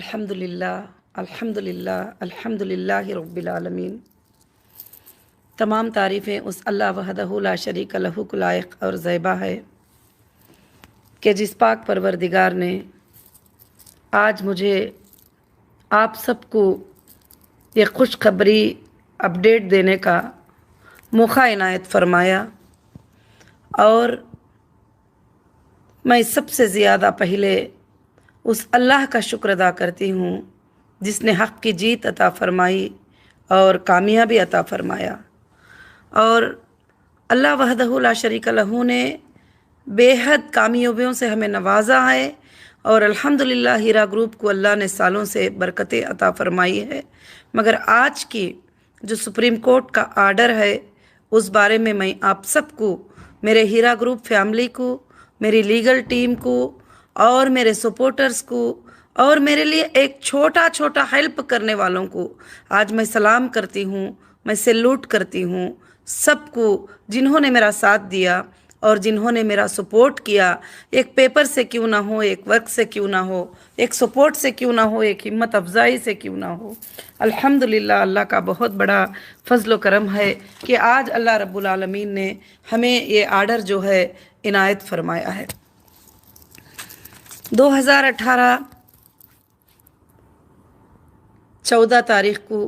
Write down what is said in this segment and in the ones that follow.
अल्हम्दुलिल्लाह अल्हम्दुलिल्लाह अल्हम्दुलिल्लाहि रब्बिल आलमीन। तमाम तारीफ़ें उस अल्लाह वहदहु ला शरीक लहू को लायक और ज़ैबा है कि जिस पाक परवरदिगार ने आज मुझे आप सबको ये खुशखबरी अपडेट देने का मौका इनायत फरमाया। और मैं सबसे ज़्यादा पहले उस अल्लाह का शुक्र अदा करती हूँ जिसने हक़ की जीत अता फ़रमाई और कामयाबी अता फ़रमाया। और अल्लाह वहदहु ला शरीक लहू ने बेहद कामयाबियों से हमें नवाजा है और अल्हम्दुलिल्लाह हीरा ग्रुप को अल्लाह ने सालों से बरकतें अता फ़रमाई है। मगर आज की जो सुप्रीम कोर्ट का आर्डर है उस बारे में मैं आप सबको, मेरे हीरा ग्रुप फैमिली को, मेरी लीगल टीम को और मेरे सपोर्टर्स को और मेरे लिए एक छोटा छोटा हेल्प करने वालों को आज मैं सलाम करती हूँ, मैं सैल्यूट करती हूँ सबको जिन्होंने मेरा साथ दिया और जिन्होंने मेरा सपोर्ट किया। एक पेपर से क्यों ना हो, एक वर्क से क्यों ना हो, एक सपोर्ट से क्यों ना हो, एक हिम्मत अफजाई से क्यों ना हो। अल्हम्दुलिल्लाह अल्लाह का बहुत बड़ा फजल करम है कि आज अल्लाह रब्बुल आलमीन ने हमें ये आर्डर जो है इनायत फरमाया है। 2018 14 तारीख को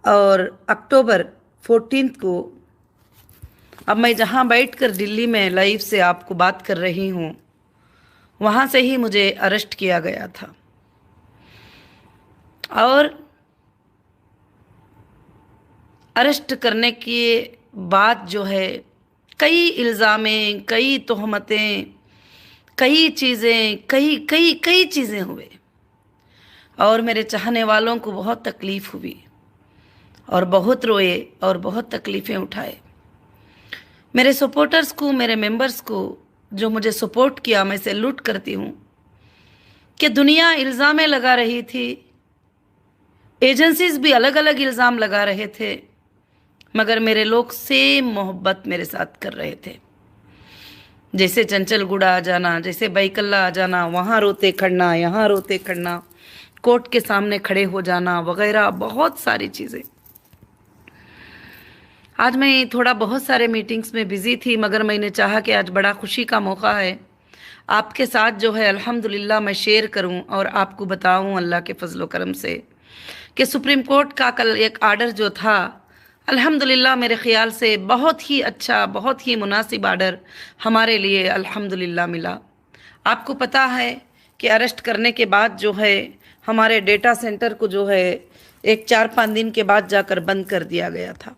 और अक्टूबर 14 को अब मैं जहाँ बैठकर दिल्ली में लाइव से आपको बात कर रही हूँ वहाँ से ही मुझे अरेस्ट किया गया था। और अरेस्ट करने के बाद जो है कई इल्ज़ामें, कई तोहमतें, कई चीज़ें, कई चीज़ें हुए और मेरे चाहने वालों को बहुत तकलीफ़ हुई और बहुत रोए और बहुत तकलीफ़ें उठाए। मेरे सपोर्टर्स को, मेरे मेंबर्स को जो मुझे सपोर्ट किया, मैं सैल्यूट करती हूँ कि दुनिया इल्ज़ामें लगा रही थी, एजेंसीज भी अलग अलग इल्ज़ाम लगा रहे थे, मगर मेरे लोग सेम मोहब्बत मेरे साथ कर रहे थे। जैसे चंचलगुड़ा आ जाना, जैसे बैकल्ला आ जाना, वहाँ रोते खड़ना, यहाँ रोते खड़ना, कोर्ट के सामने खड़े हो जाना वगैरह, बहुत सारी चीज़ें। आज मैं थोड़ा बहुत सारे मीटिंग्स में बिज़ी थी, मगर मैंने चाहा कि आज बड़ा खुशी का मौका है आपके साथ जो है अल्हम्दुलिल्लाह मैं शेयर करूं और आपको बताऊं अल्लाह के फजलो करम से कि सुप्रीम कोर्ट का कल एक आर्डर जो था अल्हम्दुलिल्लाह मेरे ख़्याल से बहुत ही अच्छा, बहुत ही मुनासिब आर्डर हमारे लिए अल्हम्दुलिल्लाह मिला। आपको पता है कि अरेस्ट करने के बाद जो है हमारे डेटा सेंटर को जो है एक 4-5 दिन के बाद जाकर बंद कर दिया गया था।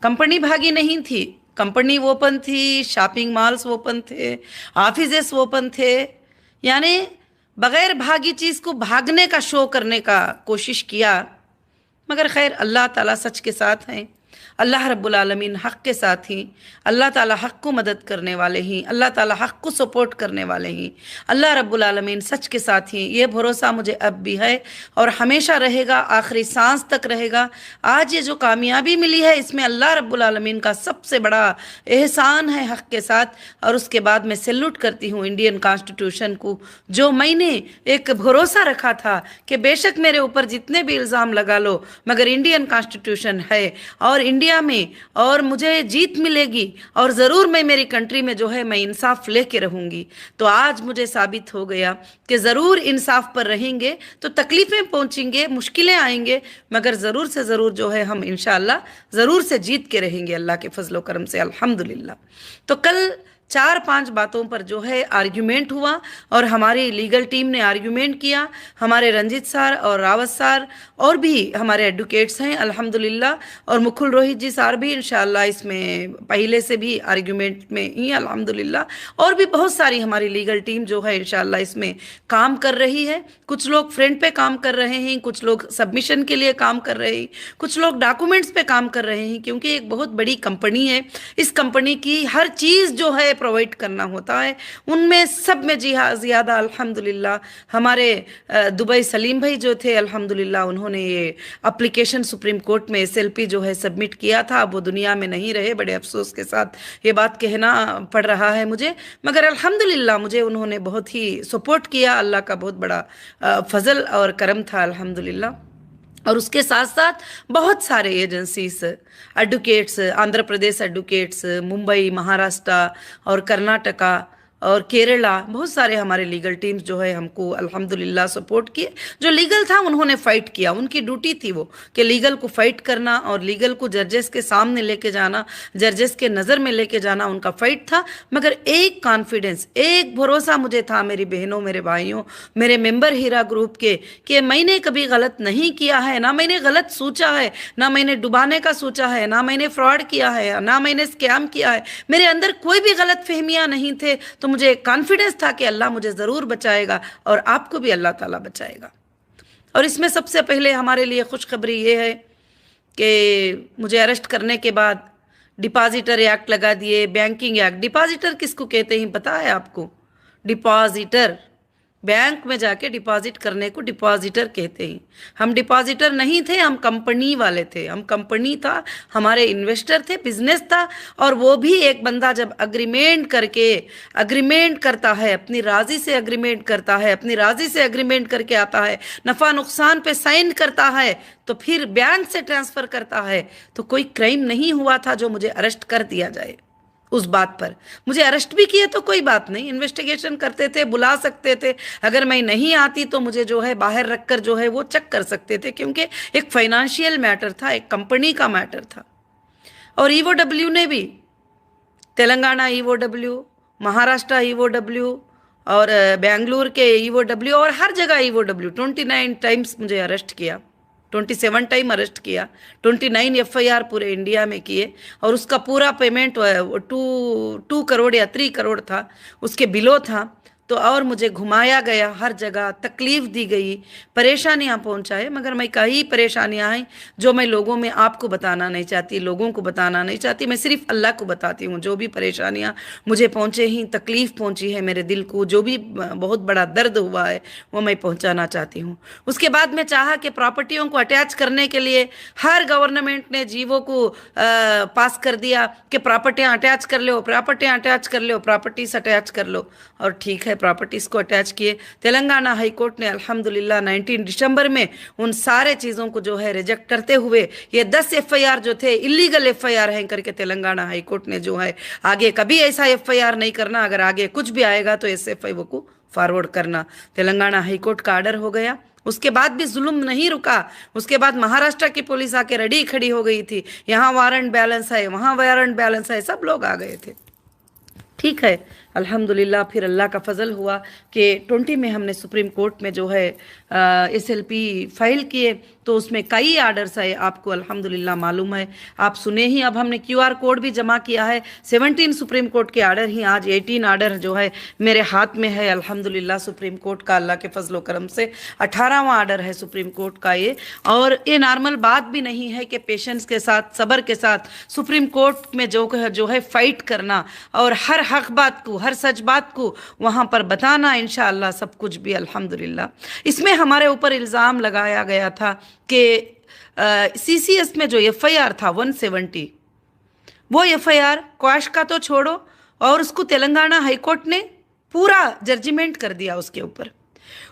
कंपनी भागी नहीं थी, कंपनी ओपन थी, शॉपिंग मॉल्स ओपन थे, ऑफिसेस ओपन थे, यानी बग़ैर भागी चीज़ को भागने का शो करने का कोशिश किया। मगर खैर अल्लाह ताला सच के साथ हैं, अल्लाह रब्बुल आलमीन हक़ के साथ ही, अल्लाह ताला हक़ को मदद करने वाले ही, अल्लाह ताला हक़ को सपोर्ट करने वाले ही, अल्लाह रब्बुल आलमीन सच के साथ ही। ये भरोसा मुझे अब भी है और हमेशा रहेगा, आखिरी सांस तक रहेगा। आज ये जो कामयाबी मिली है इसमें अल्लाह रब्बुल आलमीन का सबसे बड़ा एहसान है हक़ के साथ। और उसके बाद मैं सैल्यूट करती हूँ इंडियन कॉन्स्टिट्यूशन को, जो मैंने एक भरोसा रखा था कि बेशक मेरे ऊपर जितने भी इल्ज़ाम लगा लो मगर इंडियन कॉन्स्टिट्यूशन है और इंडिया में और मुझे जीत मिलेगी और ज़रूर मैं मेरी कंट्री में जो है मैं इंसाफ लेके रहूँगी। तो आज मुझे साबित हो गया कि ज़रूर इंसाफ पर रहेंगे तो तकलीफ़ें पहुँचेंगे, मुश्किलें आएंगे, मगर ज़रूर से ज़रूर जो है हम इंशाअल्लाह ज़रूर से जीत के रहेंगे अल्लाह के फजलो करम से अल्हम्दुलिल्लाह। तो कल 4-5 बातों पर जो है आर्ग्यूमेंट हुआ और हमारी लीगल टीम ने आर्ग्यूमेंट किया। हमारे रंजीत सर और रावत सर और भी हमारे एडवोकेट्स हैं अल्हम्दुलिल्लाह, और मुकुल रोहित जी सर भी इंशाअल्लाह इसमें पहले से भी आर्ग्यूमेंट में ही अल्हम्दुलिल्लाह, और भी बहुत सारी हमारी लीगल टीम जो है इंशाअल्लाह इसमें काम कर रही है। कुछ लोग फ्रंट पे काम कर रहे हैं, कुछ लोग सबमिशन के लिए काम कर रहे हैं, कुछ लोग डॉक्यूमेंट्स पे काम कर रहे हैं, क्योंकि एक बहुत बड़ी कंपनी है। इस कंपनी की हर चीज़ जो है प्रोवाइड करना होता है, उनमें सब में जी हाँ ज़्यादा अल्हम्दुलिल्लाह हमारे दुबई सलीम भाई जो थे, अल्हम्दुलिल्लाह उन्होंने ये एप्लीकेशन सुप्रीम कोर्ट में एसएलपी जो है सबमिट किया था। वो दुनिया में नहीं रहे, बड़े अफसोस के साथ ये बात कहना पड़ रहा है मुझे, मगर अल्हम्दुलिल्लाह मुझे उन्होंने बहुत ही सपोर्ट किया। अल्लाह का बहुत बड़ा फजल और करम था अल्हम्दुलिल्लाह। और उसके साथ साथ बहुत सारे agencies, advocates, Andhra Pradesh advocates, Mumbai, Maharashtra और कर्नाटका और केरला, बहुत सारे हमारे लीगल टीम्स जो है हमको अल्हम्दुलिल्लाह सपोर्ट किए। जो लीगल था उन्होंने फाइट किया, उनकी ड्यूटी थी वो कि लीगल को फाइट करना और लीगल को जजेस के सामने लेके जाना, जजेस के नज़र में लेके जाना उनका फाइट था। मगर एक कॉन्फिडेंस, एक भरोसा मुझे था मेरी बहनों, मेरे भाइयों, मेरे मेंबर हीरा ग्रुप के, कि मैंने कभी गलत नहीं किया है, ना मैंने गलत सोचा है, ना मैंने डुबाने का सोचा है, ना मैंने फ्रॉड किया है, ना मैंने स्कैम किया है। मेरे अंदर कोई भी गलत फहमियाँ नहीं थे। तो मुझे कॉन्फिडेंस था कि अल्लाह मुझे ज़रूर बचाएगा और आपको भी अल्लाह ताला बचाएगा। और इसमें सबसे पहले हमारे लिए खुशखबरी ये है कि मुझे अरेस्ट करने के बाद डिपॉजिटर एक्ट लगा दिए, बैंकिंग एक्ट। डिपॉजिटर किसको कहते हैं पता है आपको? डिपॉजिटर, बैंक में जाके डिपॉजिट करने को डिपॉजिटर कहते हैं। हम डिपॉजिटर नहीं थे, हम कंपनी वाले थे। हम कंपनी था, हमारे इन्वेस्टर थे, बिजनेस था। और वो भी एक बंदा जब अग्रीमेंट करके, अग्रीमेंट करता है, अपनी राजी से अग्रीमेंट करता है, अपनी राजी से अग्रीमेंट करके आता है, नफ़ा नुकसान पे साइन करता है, तो फिर बैंक से ट्रांसफ़र करता है, तो कोई क्राइम नहीं हुआ था जो मुझे अरेस्ट कर दिया जाए। उस बात पर मुझे अरेस्ट भी किए तो कोई बात नहीं, इन्वेस्टिगेशन करते थे, बुला सकते थे। अगर मैं नहीं आती तो मुझे जो है बाहर रखकर जो है वो चेक कर सकते थे, क्योंकि एक फाइनेंशियल मैटर था, एक कंपनी का मैटर था। और ईओडब्ल्यू ने भी, तेलंगाना ईओडब्ल्यू, महाराष्ट्र ईओडब्ल्यू और बेंगलुरु के ईओडब्ल्यू और हर जगह ईओडब्ल्यू 29 टाइम्स मुझे अरेस्ट किया, 27 टाइम अरेस्ट किया, 29 एफआईआर पूरे इंडिया में किए। और उसका पूरा पेमेंट 2 करोड़ या 3 करोड़ था, उसके बिलो था। तो और मुझे घुमाया गया, हर जगह तकलीफ़ दी गई, परेशानियां पहुंचाए। मगर मैं कई परेशानियां हैं जो मैं लोगों में आपको बताना नहीं चाहती, लोगों को बताना नहीं चाहती। मैं सिर्फ अल्लाह को बताती हूँ। जो भी परेशानियां मुझे पहुँचे ही, तकलीफ़ पहुँची है मेरे दिल को, जो भी बहुत बड़ा दर्द हुआ है वो मैं पहुँचाना चाहती हूँ। उसके बाद मैं चाहा कि प्रॉपर्टियों को अटैच करने के लिए हर गवर्नमेंट ने जीवो को पास कर दिया कि प्रॉपर्टियाँ अटैच कर लो, प्रॉपर्टियाँ अटैच कर लो, प्रॉपर्टीज अटैच कर लो। और ठीक है, प्रॉपर्टीज़ को अटैच किए। तेलंगाना हाई कोर्ट ने अल्हम्दुलिल्लाह 19 दिसंबर में उन सारे चीज़ों को जो है रिजेक्ट करते हुए ये 10 एफआईआर जो थे इलीगल एफआईआर हैं करके तेलंगाना हाई कोर्ट ने जो है आगे कभी ऐसा एफआईआर नहीं करना, अगर आगे कुछ भी आएगा तो एसएफआई को फॉरवर्ड करना, तेलंगाना हाई कोर्ट का आर्डर हो गया। उसके बाद भी जुल्म नहीं रुका। उसके बाद महाराष्ट्र की पुलिस आके रेडी खड़ी हो गई थी, यहाँ वारंट बैलेंस है, वहाँ वारंट बैलेंस है, सब लोग आ गए थे। ठीक है, अल्हम्दुलिल्लाह फिर अल्लाह का फजल हुआ कि 20 में हमने सुप्रीम कोर्ट में जो है एसएलपी फाइल किए, तो उसमें कई आर्डर्स आए, आपको अल्हम्दुलिल्लाह मालूम है, आप सुने ही। अब हमने क्यूआर कोड भी जमा किया है। 17 सुप्रीम कोर्ट के आर्डर ही, आज 18 आर्डर जो है मेरे हाथ में है अल्हम्दुलिल्लाह सुप्रीम कोर्ट का, अल्लाह के फजल करम से 18वां आर्डर है सुप्रीम कोर्ट का ये। और ये नॉर्मल बात भी नहीं है कि पेशेंस के साथ, सब्र के साथ सुप्रीम कोर्ट में जो है फाइट करना और हर हक बात को, हर सच बात को वहाँ पर बताना, इंशाअल्लाह सब कुछ भी अल्हम्दुलिल्लाह। इसमें हमारे ऊपर इल्ज़ाम लगाया गया था कि सीसीएस में जो एफआईआर था 170, वो एफआईआर क्वाश का तो छोड़ो, और उसको तेलंगाना हाईकोर्ट ने पूरा जजमेंट कर दिया उसके ऊपर।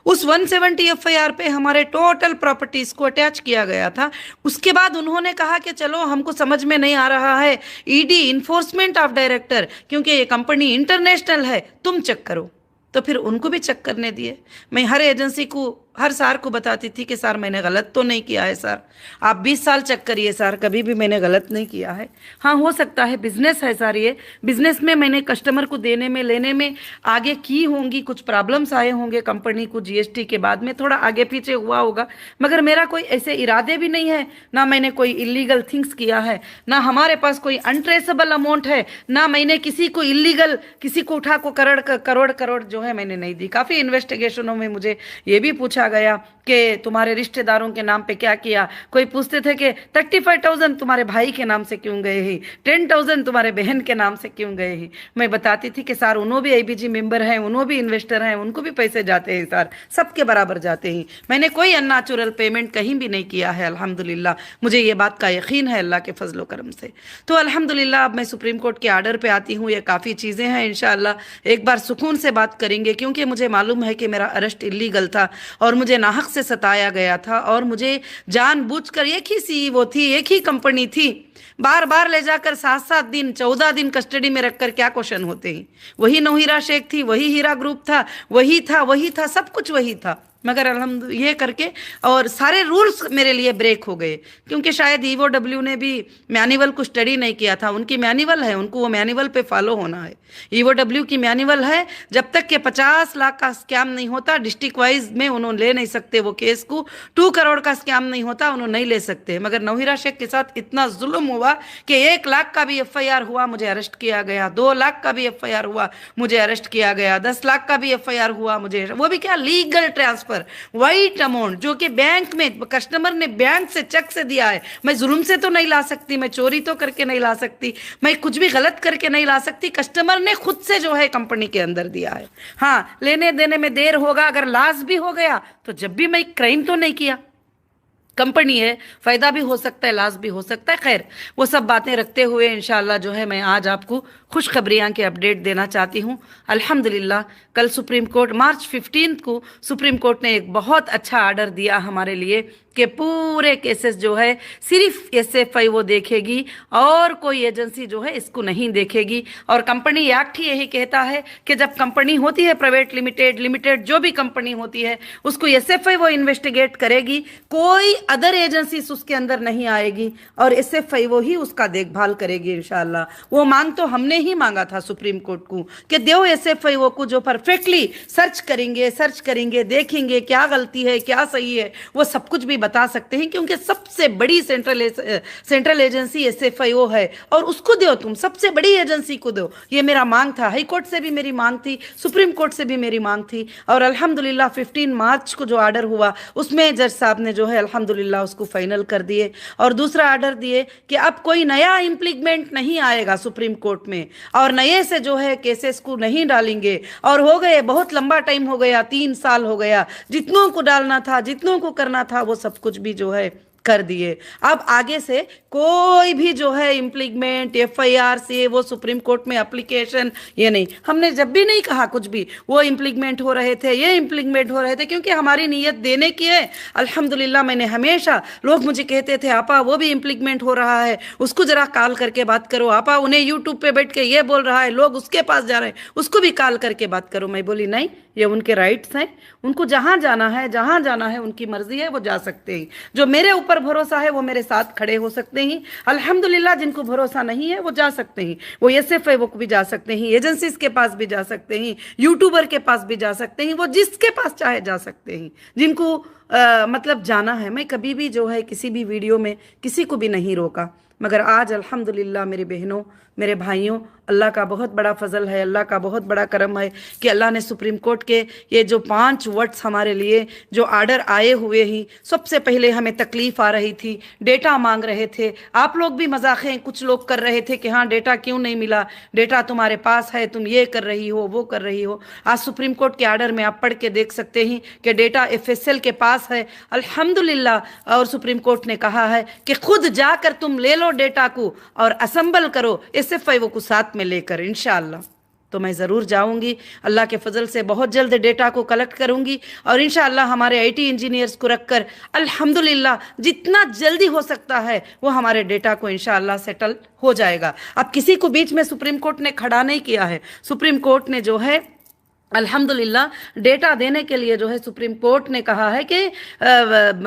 उस 170 एफआईआर पे हमारे टोटल प्रॉपर्टीज को अटैच किया गया था। उसके बाद उन्होंने कहा कि चलो हमको समझ में नहीं आ रहा है, ईडी इन्फोर्समेंट ऑफ डायरेक्टर, क्योंकि ये कंपनी इंटरनेशनल है, तुम चेक करो। तो फिर उनको भी चेक करने दिए। मैं हर एजेंसी को, हर सार को बताती थी कि सर मैंने गलत तो नहीं किया है, सर आप 20 साल चेक करिए सर, कभी भी मैंने गलत नहीं किया है। हाँ, हो सकता है बिजनेस है सर, ये बिजनेस में मैंने कस्टमर को देने में, लेने में आगे की होंगी, कुछ प्रॉब्लम्स आए होंगे कंपनी को, जीएसटी के बाद में थोड़ा आगे पीछे हुआ होगा, मगर मेरा कोई ऐसे इरादे भी नहीं है, ना मैंने कोई इलीगल थिंग्स किया है, ना हमारे पास कोई अनट्रेसेबल अमाउंट है, ना मैंने किसी को इलीगल, किसी को उठा को करोड़ करोड़ जो है मैंने नहीं दी। काफ़ी इन्वेस्टिगेशनों में मुझे ये भी पूछा गया कि तुम्हारे रिश्तेदारों के नाम पे क्या किया। कोई पूछते थे कि 35,000 तुम्हारे भाई के नाम से क्यों गए ही, 10,000 तुम्हारे बहन के नाम से क्यों गए ही। मैं बताती थी कि सर उन्हों भी आईबीजी मेंबर हैं, उन्हों भी इन्वेस्टर हैं, उनको भी पैसे जाते हैं सर, सबके बराबर जाते हैं। मैंने कोई अननेचुरल पेमेंट कहीं भी नहीं किया है अल्हम्दुलिल्लाह, मुझे ये बात का यकीन है अल्लाह के फजलो करम से। तो अल्हम्दुलिल्लाह अब मैं सुप्रीम कोर्ट के आर्डर पे आती हूँ। ये काफ़ी चीज़ें हैं, इंशाअल्लाह एक बार सुकून से बात करेंगे, क्योंकि मुझे मालूम है कि मेरा अरेस्ट इलीगल था और मुझे नाहक से सताया गया था, और मुझे जानबूझकर एक ही सीईओ थी, एक ही कंपनी थी, बार बार ले जाकर 7-7 दिन 14 दिन कस्टडी में रखकर क्या क्वेश्चन होते हैं। वही नौहीरा शेख थी, वही हीरा ग्रुप था, वही था, सब कुछ वही था, मगर अल्हम्दुलिल्लाह ये करके और सारे रूल्स मेरे लिए ब्रेक हो गए, क्योंकि शायद ईओडब्ल्यू ने भी मैनुअल को स्टडी नहीं किया था। उनकी मैनुअल है, उनको वो मैनुअल पे फॉलो होना है। ईओडब्ल्यू की मैनुअल है, जब तक कि 50 लाख का स्कैम नहीं होता डिस्ट्रिक्ट वाइज में उन्होंने ले नहीं सकते वो केस को, 2 करोड़ का स्कैम नहीं होता उन्होंने नहीं ले सकते। मगर नौहीरा शेख के साथ इतना जुल्म हुआ कि 1 लाख का भी FIR हुआ, मुझे अरेस्ट किया गया, 2 लाख का भी FIR हुआ, मुझे अरेस्ट किया गया, 10 लाख का भी FIR हुआ, मुझे वो भी क्या लीगल ट्रांसफर, वाइट अमाउंट जो कि बैंक में कस्टमर ने बैंक से चेक से दिया है। मैं जुल्म से तो नहीं ला सकती, मैं चोरी तो करके नहीं ला सकती, मैं कुछ भी गलत करके नहीं ला सकती, कस्टमर ने खुद से जो है कंपनी के अंदर दिया है। हाँ, लेने देने में देर होगा, अगर लॉस भी हो गया तो जब भी मैं क्राइम तो नहीं किया, कंपनी है, फायदा भी हो सकता है, लॉस भी हो सकता है। खैर वो सब बातें रखते हुए इंशाल्लाह जो है मैं आज आपको खुशखबरियाँ के अपडेट देना चाहती हूँ। अल्हम्दुलिल्लाह कल सुप्रीम कोर्ट मार्च 15 को सुप्रीम कोर्ट ने एक बहुत अच्छा ऑर्डर दिया हमारे लिए कि पूरे केसेस जो है सिर्फ SFI वो देखेगी और कोई एजेंसी जो है इसको नहीं देखेगी। और कंपनी एक्ट ही यही कहता है कि जब कंपनी होती है प्राइवेट लिमिटेड जो भी कंपनी होती है उसको SFI वो इन्वेस्टिगेट करेगी, कोई अदर एजेंसी उसके अंदर नहीं आएगी और SFI वो ही उसका देखभाल करेगी इंशाल्लाह। वो मांग तो हमने ही मांगा था सुप्रीम कोर्ट को कि दो SFI वो को जो परफेक्टली सर्च करेंगे देखेंगे क्या गलती है क्या सही है, वो सब कुछ भी बता सकते हैं, क्योंकि सबसे बड़ी सेंट्रल एजेंसी SFIO है और उसको दो, तुम सबसे बड़ी एजेंसी को दो। ये मेरा मांग था, हाई कोर्ट से भी मेरी मांग थी, सुप्रीम कोर्ट से भी मेरी मांग थी। और अल्हम्दुलिल्लाह 15 मार्च को जो ऑर्डर हुआ उसमें जज साहब ने जो है अल्हम्दुलिल्लाह उसको फाइनल कर दिए और दूसरा ऑर्डर दिए कि अब कोई नया इम्प्लीमेंट नहीं आएगा सुप्रीम कोर्ट में और नए से जो है केसेस को नहीं डालेंगे। और हो गए, बहुत लंबा टाइम हो गया, 3 साल हो गया, जितनों को डालना था जितनों को करना था वो सब कुछ भी जो है कर दिए। अब आगे से कोई भी जो है इम्प्लीमेंट FIR से वो सुप्रीम कोर्ट में एप्लीकेशन ये नहीं, हमने जब भी नहीं कहा कुछ भी, वो इम्प्लीमेंट हो रहे थे, ये इम्प्लीमेंट हो रहे थे, क्योंकि हमारी नीयत देने की है। अल्हम्दुलिल्लाह मैंने हमेशा, लोग मुझे कहते थे आपा वो भी इम्प्लीमेंट हो रहा है, उसको जरा कॉल करके बात करो, आपा उन्हें यूट्यूब पे बैठ के ये बोल रहा है, लोग उसके पास जा रहे हैं, उसको भी कॉल करके बात करो। मैं बोली नहीं, ये उनके राइट्स हैं, उनको जहां जाना है उनकी मर्जी है, वो जा सकते हैं। जो मेरे ऊपर भरोसा है वो मेरे साथ खड़े हो सकते हैं। अल्हम्दुलिल्लाह जिनको भरोसा नहीं है वो जा सकते हैं, वो SFI वो भी जा सकते हैं, एजेंसीज के पास भी जा सकते हैं, यूट्यूबर के पास भी जा सकते हैं, वो जिसके पास चाहे जा सकते हैं, जिनको मतलब जाना है। मैं कभी भी जो है किसी भी वीडियो में किसी को भी नहीं रोका, मगर आज अल्हम्दुलिल्लाह मेरी बहनों मेरे भाइयों, अल्लाह का बहुत बड़ा फजल है, अल्लाह का बहुत बड़ा करम है कि अल्लाह ने सुप्रीम कोर्ट के ये जो 5 वर्ड्स हमारे लिए जो आर्डर आए हुए ही, सबसे पहले हमें तकलीफ आ रही थी, डेटा मांग रहे थे, आप लोग भी मजाकें कुछ लोग कर रहे थे कि हाँ डेटा क्यों नहीं मिला, डेटा तुम्हारे पास है, तुम ये कर रही हो वो कर रही हो। आज सुप्रीम कोर्ट के आर्डर में आप पढ़ के देख सकते हैं कि डेटा FSL के पास है अल्हम्दुलिल्लाह। और सुप्रीम कोर्ट ने कहा है कि खुद जाकर तुम ले लो डेटा को और असेंबल करो SFI को साथ में लेकर इंशाअल्लाह। तो मैं ज़रूर जाऊंगी, अल्लाह के फजल से बहुत जल्द डेटा को कलेक्ट करूंगी और इंशाअल्लाह हमारे IT इंजीनियर्स को रखकर अल्हम्दुलिल्लाह जितना जल्दी हो सकता है वो हमारे डेटा को इंशाअल्लाह सेटल हो जाएगा। अब किसी को बीच में सुप्रीम कोर्ट ने खड़ा नहीं किया है, सुप्रीम कोर्ट ने जो है अल्हम्दुलिल्लाह डेटा देने के लिए जो है सुप्रीम कोर्ट ने कहा है कि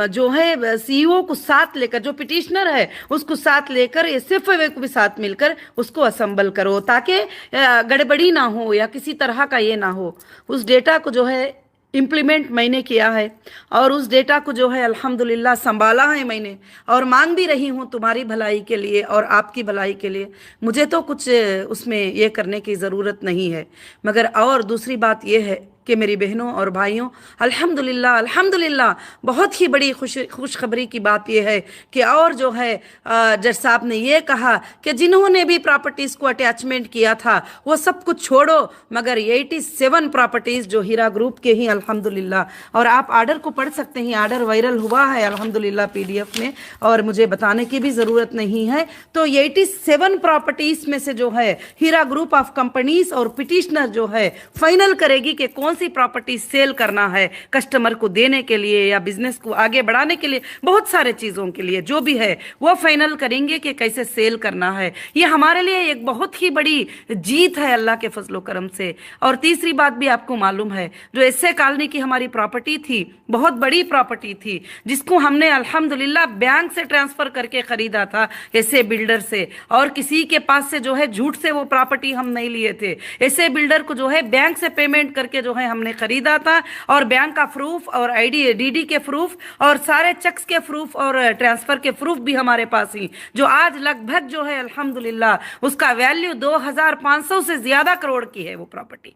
जो है CEO को साथ लेकर, जो पिटिशनर है उसको साथ लेकर SFI को भी साथ मिलकर उसको असेंबल करो, ताकि गड़बड़ी ना हो या किसी तरह का ये ना हो। उस डेटा को जो है इम्प्लीमेंट मैंने किया है और उस डेटा को जो है अल्हम्दुलिल्लाह संभाला है मैंने, और मांग भी रही हूँ तुम्हारी भलाई के लिए और आपकी भलाई के लिए। मुझे तो कुछ उसमें ये करने की ज़रूरत नहीं है, मगर और दूसरी बात ये है कि मेरी बहनों और भाइयों, अल्हम्दुलिल्लाह अल्हम्दुलिल्लाह, बहुत ही बड़ी खुशखबरी की बात यह है कि और जो है जज साहब ने ये कहा कि जिन्होंने भी प्रॉपर्टीज़ को अटैचमेंट किया था वो सब कुछ छोड़ो, मगर 87 प्रॉपर्टीज़ जो हीरा ग्रुप के ही अल्हम्दुलिल्लाह। और आप आर्डर को पढ़ सकते हैं, आर्डर वायरल हुआ है अल्हम्दुलिल्लाह PDF में, और मुझे बताने की भी ज़रूरत नहीं है। तो 87 प्रॉपर्टीज़ में से जो है हीरा ग्रुप ऑफ कंपनीज और पिटिशनर जो है फाइनल करेगी कि कौन सी प्रॉपर्टी सेल करना है कस्टमर को देने के लिए या बिजनेस को आगे बढ़ाने के लिए, बहुत सारे चीज़ों के लिए जो भी है वो फाइनल करेंगे कि कैसे सेल करना है। ये हमारे लिए एक बहुत ही बड़ी जीत है अल्लाह के फजलो करम से। और तीसरी बात भी आपको मालूम है, जो एसए कॉलोनी की हमारी प्रॉपर्टी थी, बहुत बड़ी प्रॉपर्टी थी, जिसको हमने अल्हम्दुलिल्लाह बैंक से ट्रांसफर करके खरीदा था, एसए बिल्डर से, और किसी के पास से जो है झूठ से वो प्रॉपर्टी हम नहीं लिए थे। एसए बिल्डर को जो है बैंक से पेमेंट करके जो है हमने खरीदा था, और बैंक का प्रूफ और आईडी डीडी के प्रूफ और सारे चेक्स के प्रूफ और ट्रांसफर के प्रूफ भी हमारे पास ही, जो आज लगभग जो है अल्हम्दुलिल्लाह उसका वैल्यू 2500 से ज्यादा करोड़ की है वो प्रॉपर्टी।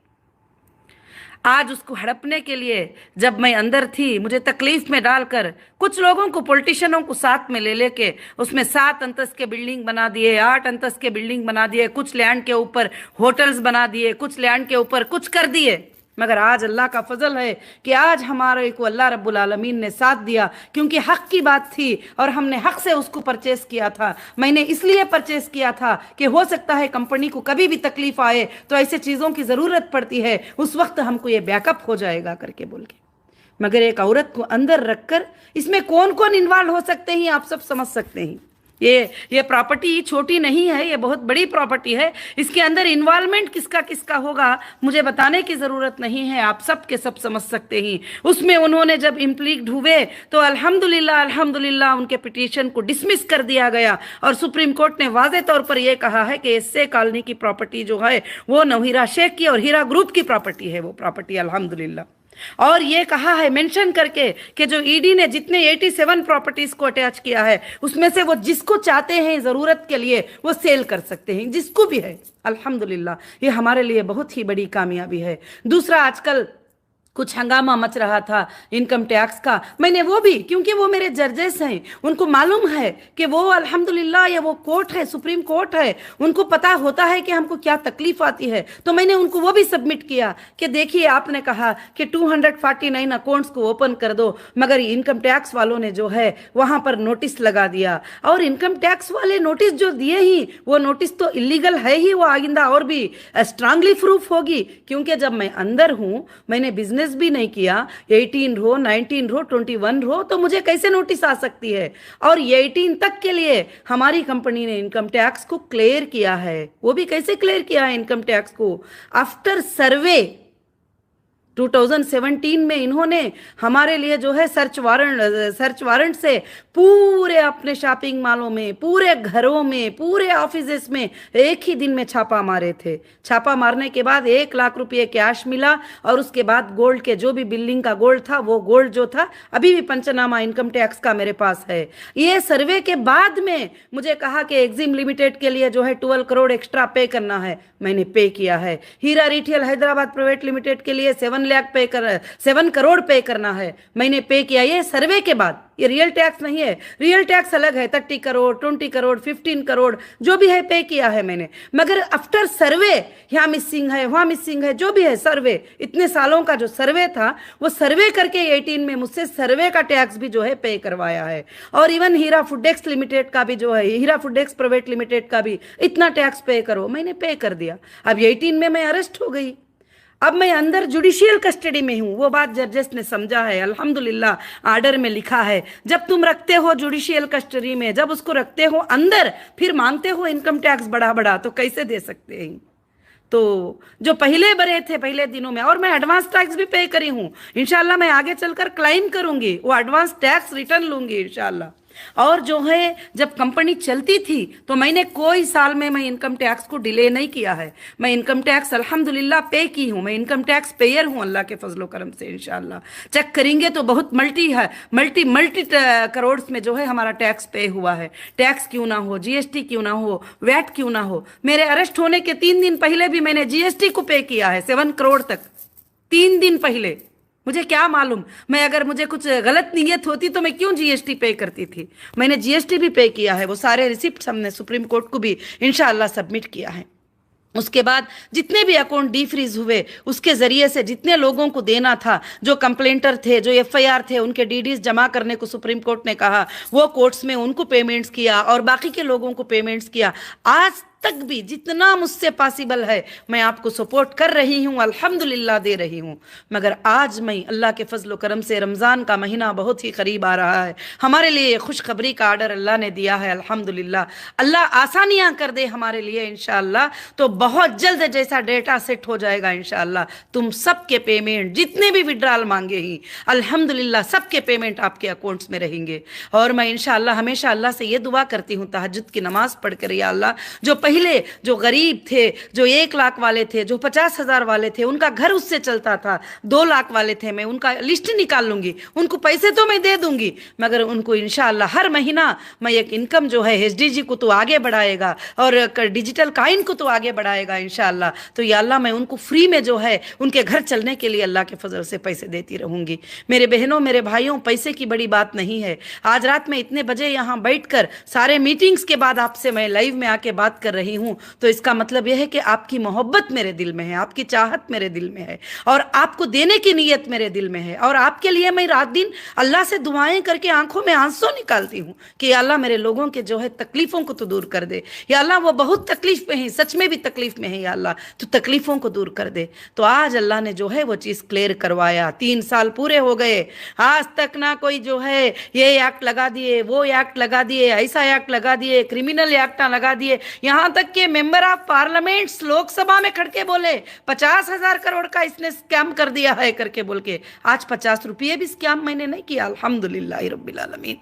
आज उसको हड़पने के लिए जब मैं अंदर थी, मुझे तकलीफ में डालकर कुछ लोगों को, पॉलिटिशियनों को साथ में ले लेके उसमें 7 अंतस्त के बिल्डिंग बना दिए, 8 अंतस्त के बिल्डिंग बना दिए, कुछ लैंड के ऊपर होटल्स बना दिए, कुछ लैंड के ऊपर कुछ कर दिए। मगर आज अल्लाह का फजल है कि आज हमारे को अल्लाह रब्बुल आलमीन ने साथ दिया, क्योंकि हक की बात थी और हमने हक से उसको परचेस किया था। मैंने इसलिए परचेस किया था कि हो सकता है कंपनी को कभी भी तकलीफ आए तो ऐसे चीज़ों की ज़रूरत पड़ती है, उस वक्त हमको ये बैकअप हो जाएगा करके बोल के। मगर एक औरत को अंदर रखकर इसमें कौन कौन इन्वॉल्व हो सकते हैं आप सब समझ सकते हैं। ये प्रॉपर्टी छोटी नहीं है, ये बहुत बड़ी प्रॉपर्टी है। इसके अंदर इन्वॉल्वमेंट किसका किसका होगा मुझे बताने की ज़रूरत नहीं है, आप सब के सब समझ सकते हैं। उसमें उन्होंने जब इम्प्लीक्ड हुए तो अल्हम्दुलिल्लाह अल्हम्दुलिल्लाह उनके पिटीशन को डिसमिस कर दिया गया, और सुप्रीम कोर्ट ने वाज़े तौर पर यह कहा है कि एसए कॉलोनी की प्रॉपर्टी जो है वो नौहीरा शेख की और हीरा ग्रुप की प्रॉपर्टी है वो प्रॉपर्टी अल्हम्दुलिल्लाह। और ये कहा है मेंशन करके कि जो ईडी ने जितने 87 प्रॉपर्टीज को अटैच किया है उसमें से वो जिसको चाहते हैं ज़रूरत के लिए वो सेल कर सकते हैं, जिसको भी है। अल्हम्दुलिल्लाह ये हमारे लिए बहुत ही बड़ी कामयाबी है। दूसरा, आजकल कुछ हंगामा मच रहा था इनकम टैक्स का, मैंने वो भी, क्योंकि वो मेरे जजेस हैं, उनको मालूम है कि वो अल्हम्दुलिल्लाह ये वो कोर्ट है, सुप्रीम कोर्ट है, उनको पता होता है कि हमको क्या तकलीफ आती है, तो मैंने उनको वो भी सबमिट किया कि देखिए आपने कहा कि 249 अकाउंट्स को ओपन कर दो, मगर इनकम टैक्स वालों ने जो है वहाँ पर नोटिस लगा दिया, और इनकम टैक्स वाले नोटिस जो दिए ही वो नोटिस तो इलीगल है ही, वो आइंदा और भी स्ट्रांगली प्रूफ होगी, क्योंकि जब मैं अंदर हूँ, मैंने बिजनेस भी नहीं किया, 18 रो 19 रो 21 रो, तो मुझे कैसे नोटिस आ सकती है। और 18 तक के लिए हमारी कंपनी ने इनकम टैक्स को क्लियर किया है। वो भी कैसे क्लियर किया है इनकम टैक्स को, आफ्टर सर्वे 2017 में इन्होंने हमारे लिए जो है सर्च वारंट से पूरे अपने शॉपिंग मॉलों में, पूरे घरों में, पूरे ऑफिसेस में एक ही दिन में छापा मारे थे। छापा मारने के बाद 1 लाख रुपये कैश मिला, और उसके बाद गोल्ड के जो भी बिल्डिंग का गोल्ड था वो गोल्ड जो था अभी भी पंचनामा इनकम टैक्स का मेरे पास है। ये सर्वे के बाद में मुझे कहा कि एक्जिम लिमिटेड के लिए जो है 12 करोड़ एक्स्ट्रा पे करना है, मैंने पे किया है। हीरा रिटेल हैदराबाद प्राइवेट लिमिटेड के लिए 7 करोड़ पे करना है, मैंने पे किया। ये सर्वे के बाद, ये रियल टैक्स नहीं है, रियल टैक्स अलग है, 30 करोड़ 20 करोड़ 15 करोड़ जो भी है पे किया है मैंने। मगर आफ्टर सर्वे यहाँ मिसिंग है, वहाँ मिसिंग है, जो भी है सर्वे, इतने सालों का जो सर्वे था वो सर्वे करके 18 में मुझसे सर्वे का टैक्स भी जो है पे करवाया है। और इवन हीरा फूडेक्स लिमिटेड का भी जो है, हीरा फूडेक्स प्राइवेट लिमिटेड का भी इतना टैक्स पे करो, मैंने पे कर दिया। अब 18 में मैं अरेस्ट हो गई, अब मैं अंदर जुडिशियल कस्टडी में हूँ। वो बात जजेस ने समझा है, अल्हम्दुलिल्लाह आर्डर में लिखा है, जब तुम रखते हो जुडिशियल कस्टडी में, जब उसको रखते हो अंदर, फिर मांगते हो इनकम टैक्स बड़ा बड़ा, तो कैसे दे सकते हैं। तो जो पहले भरे थे पहले दिनों में, और मैं एडवांस टैक्स भी पे करी हूँ, इंशाल्लाह मैं आगे चलकर क्लाइम करूंगी, वो एडवांस टैक्स रिटर्न लूंगी इंशाल्लाह। और जो है जब कंपनी चलती थी तो मैंने कोई साल में मैं इनकम टैक्स को डिले नहीं किया है, मैं इनकम टैक्स अल्हम्दुलिल्लाह पे की हूँ, मैं इनकम टैक्स पेयर हूँ अल्लाह के फजलो करम से। इंशाल्लाह चेक करेंगे तो बहुत मल्टी करोड़ में जो है हमारा टैक्स पे हुआ है। टैक्स क्यों ना हो, जीएसटी क्यों ना हो, वैट क्यों ना हो। मेरे अरेस्ट होने के 3 दिन पहले भी मैंने जीएसटी को पे किया है 7 करोड़ तक। 3 दिन पहले। मुझे क्या मालूम, मैं अगर मुझे कुछ गलत नीयत होती तो मैं क्यों जीएसटी पे करती थी। मैंने जीएसटी भी पे किया है, वो सारे रिसिप्ट हमने सुप्रीम कोर्ट को भी इंशाअल्लाह सबमिट किया है। उसके बाद जितने भी अकाउंट डी फ्रीज हुए, उसके जरिए से जितने लोगों को देना था, जो कंप्लेंटर थे, जो एफआईआर थे, उनके डीडीज जमा करने को सुप्रीम कोर्ट ने कहा, वो कोर्ट्स में उनको पेमेंट्स किया और बाकी के लोगों को पेमेंट्स किया। आज तक भी जितना मुझसे पॉसिबल है मैं आपको सपोर्ट कर रही हूँ, अल्हम्दुलिल्लाह दे रही हूँ। मगर आज मैं अल्लाह के फजल करम से, रमज़ान का महीना बहुत ही करीब आ रहा है, हमारे लिए ये खुशखबरी का आर्डर अल्लाह ने दिया है। अल्हम्दुलिल्लाह, अल्लाह आसानियाँ कर दे हमारे लिए इंशाअल्लाह, तो बहुत जल्द जैसा डेटा सेट हो जाएगा इंशाअल्लाह, तुम सबके पेमेंट जितने भी विड्रॉल मांगे ही अल्हम्दुलिल्लाह सबके पेमेंट आपके अकाउंट्स में रहेंगे। और मैं इंशाअल्लाह हमेशा अल्लाह से ये दुआ करती हूँ तहज्जुद की नमाज पढ़कर, या अल्लाह जो पहले जो गरीब थे, जो 1 लाख वाले थे, जो 50,000 वाले थे, उनका घर उससे चलता था, 2 लाख वाले थे, मैं उनका लिस्ट निकाल लूंगी, उनको पैसे तो मैं दे दूंगी, मगर उनको इंशाअल्लाह हर महीना मैं एक इनकम जो है एसडीजी को तो आगे बढ़ाएगा और डिजिटल काइन को तो आगे बढ़ाएगा इंशाअल्लाह। तो या अल्लाह मैं उनको फ्री में जो है उनके घर चलने के लिए अल्लाह के फजल से पैसे देती रहूंगी। मेरे बहनों, मेरे भाइयों, पैसे की बड़ी बात नहीं है। आज रात में इतने बजे यहाँ बैठकर सारे मीटिंग्स के बाद आपसे मैं लाइव में आके बात कर रही हूँ, तो इसका मतलब यह है कि आपकी मोहब्बत मेरे दिल में है, आपकी चाहत मेरे दिल में है और आपको देने की नीयत मेरे दिल में है। और आपके लिए मैं रात दिन अल्लाह से दुआएं करके आंखों में आंसू निकालती हूँ कि या अल्लाह मेरे लोगों के जो है तकलीफों को तो दूर कर दे, या अल्लाह वो बहुत तकलीफ में है, सच में भी तकलीफ में है, या अल्लाह तो तकलीफों को दूर कर दे। तो आज अल्लाह ने जो है वो चीज़ क्लियर करवाया। 3 साल पूरे हो गए, आज तक ना कोई जो है ये एक्ट लगा दिए, वो एक्ट लगा दिए, ऐसा एक्ट लगा दिए, क्रिमिनल एक्ट लगा दिए, यहाँ तक के मेंबर ऑफ पार्लियामेंट लोकसभा में खड़के बोले 50,000 करोड़ का इसने स्कैम कर दिया है करके बोल के। आज 50 रुपये भी स्कैम मैंने नहीं किया, अल्हम्दुलिल्लाह रब्बिल आलमीन।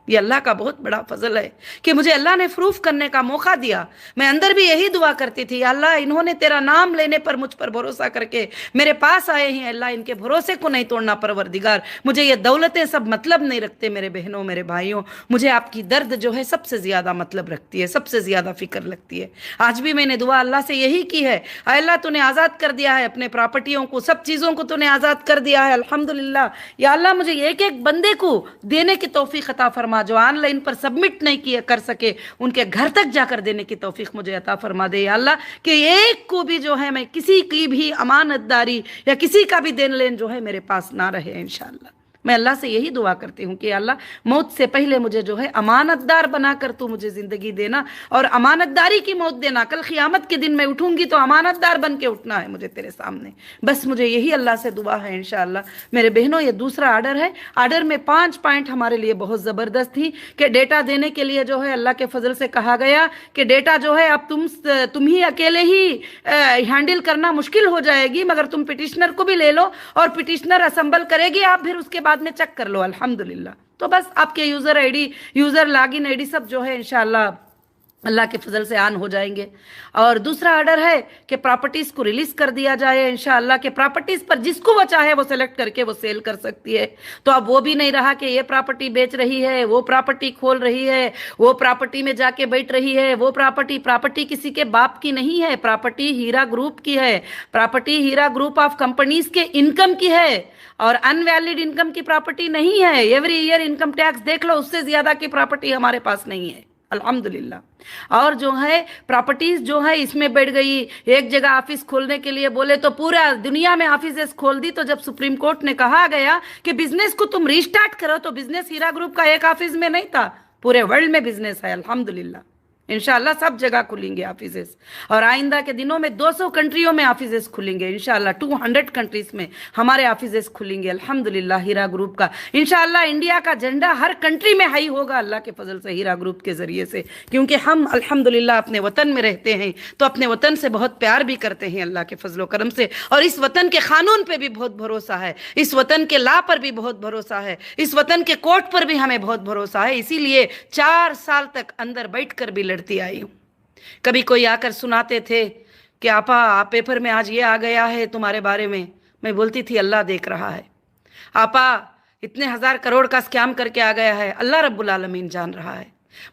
ये अल्लाह का बहुत बड़ा फजल है कि मुझे अल्लाह ने प्रूफ करने का मौका दिया। मैं अंदर भी यही दुआ करती थी, अल्लाह इन्होंने तेरा नाम लेने पर मुझ पर भरोसा करके मेरे पास आए हैं, अल्लाह इनके भरोसे को नहीं तोड़ना परवरदिगार। मुझे ये दौलतें सब मतलब नहीं रखते मेरे बहनों, मेरे भाइयों, मुझे आपकी दर्द जो है सबसे ज़्यादा मतलब रखती है, सबसे ज़्यादा फिक्र लगती है। आज भी मैंने दुआ अल्लाह से यही की है, अल्लाह तूने आज़ाद कर दिया है अपने प्रॉपर्टियों को, सब चीज़ों को तूने आज़ाद कर दिया है, अल्हम्दुलिल्लाह। या अल्लाह मुझे एक एक बंदे को देने की तौफीक अता फरमा, जो ऑनलाइन पर सबमिट नहीं किए कर सके उनके घर तक जाकर देने की तौफीक मुझे अता फरमा दे या अल्लाह, कि एक को भी जो है मैं किसी की भी अमानतदारी या किसी का भी देन लेन जो है मेरे पास ना रहे इंशाअल्लाह। मैं अल्लाह से यही दुआ करती हूँ कि अल्लाह मौत से पहले मुझे जो है अमानतदार बनाकर तू मुझे ज़िंदगी देना और अमानतदारी की मौत देना। कल क़यामत के दिन मैं उठूंगी तो अमानतदार बन के उठना है मुझे तेरे सामने, बस मुझे यही अल्लाह से दुआ है इंशाअल्लाह। मेरे बहनों, ये दूसरा आर्डर है। आर्डर में 5 पॉइंट हमारे लिए बहुत ज़बरदस्त थी कि डेटा देने के लिए जो है अल्लाह के फजल से कहा गया कि डेटा जो है अब तुम ही अकेले ही हैंडल करना मुश्किल हो जाएगी, मगर तुम पिटिशनर को भी ले लो और पिटिशनर असम्बल करेगी, आप फिर उसके बाद में चेक कर लो अल्हम्दुलिल्लाह। तो बस आपके user ID, user login ID सब जो है इंशाअल्लाह अल्लाह के फजल से ऑन हो जाएंगे। और दूसरा ऑर्डर है कि प्रॉपर्टीज़ को रिलीज़ कर दिया जाए इंशाअल्लाह, के प्रॉपर्टीज़ पर जिसको वो चाहे वो सेलेक्ट करके वो सेल कर सकती है। तो अब वो भी नहीं रहा कि ये प्रॉपर्टी बेच रही है, वो प्रॉपर्टी खोल रही है, वो प्रॉपर्टी में जाके बैठ रही है, वो प्रॉपर्टी किसी के बाप की नहीं है, प्रॉपर्टी हीरा ग्रुप की है, property Heera group of companies के इनकम की है और अनवैलिड इनकम की प्रॉपर्टी नहीं है। एवरी ईयर इनकम टैक्स देख लो, उससे ज़्यादा की प्रॉपर्टी हमारे पास नहीं है अल्हम्दुलिल्लाह। और जो है प्रॉपर्टीज जो है इसमें बैठ गई, एक जगह ऑफिस खोलने के लिए बोले तो पूरा दुनिया में ऑफिसेस खोल दी। तो जब सुप्रीम कोर्ट ने कहा गया कि बिजनेस को तुम रीस्टार्ट करो, तो बिजनेस हीरा ग्रुप का एक ऑफिस में नहीं था, पूरे वर्ल्ड में बिजनेस है अल्हम्दुलिल्लाह। इंशाल्लाह सब जगह खुलेंगे ऑफिसेस और आइंदा के दिनों में 200 कंट्रियों में ऑफिसेस खुलेंगे इंशाल्लाह, 200 कंट्रीज में हमारे ऑफिसेस खुलेंगे अल्हम्दुलिल्लाह हीरा ग्रुप का। इंशाल्लाह इंडिया का झंडा हर कंट्री में हाई होगा अल्लाह के फजल से हीरा ग्रुप के जरिए से, क्योंकि हम अल्हम्दुलिल्लाह अपने वतन में रहते हैं तो अपने वतन से बहुत प्यार भी करते हैं अल्लाह के फजलो करम से, और इस वतन के कानून पे भी बहुत भरोसा है, इस वतन के ला पर भी बहुत भरोसा है, इस वतन के कोर्ट पर भी हमें बहुत भरोसा है। इसीलिए 4 साल तक अंदर बैठ कर भी आई हूं। कभी कोई आकर सुनाते थे कि आपा पेपर में आज ये आ गया है तुम्हारे बारे में, मैं बोलती थी अल्लाह देख रहा है। आपा इतने 1000 करोड़ का स्कैम करके आ गया है, अल्लाह रब्बुल आलमीन जान रहा है।